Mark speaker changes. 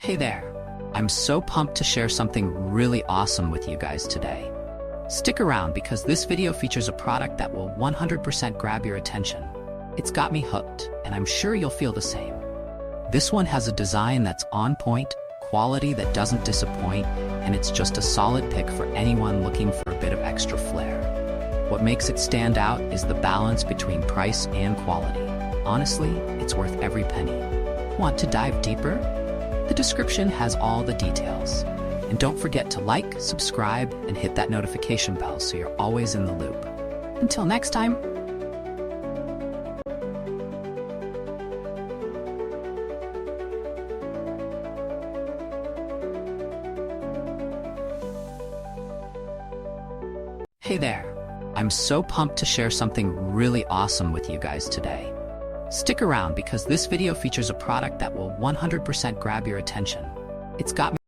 Speaker 1: Hey there! I'm so pumped to share something really awesome with you guys today. Stick around because this video features a product that will 100% grab your attention. It's got me hooked, and I'm sure you'll feel the same. This one has a design that's on point, quality that doesn't disappoint, and it's just a solid pick for anyone looking for a bit of extra flair. What makes it stand out is the balance between price and quality. Honestly, it's worth every penny. Want to dive deeper? The description has all the details. And don't forget to like, subscribe, and hit that notification bell so you're always in the loop. Until next time. Hey there! I'm so pumped to share something really awesome with you guys today. Stick around because this video features a product that will 100% grab your attention. It's got me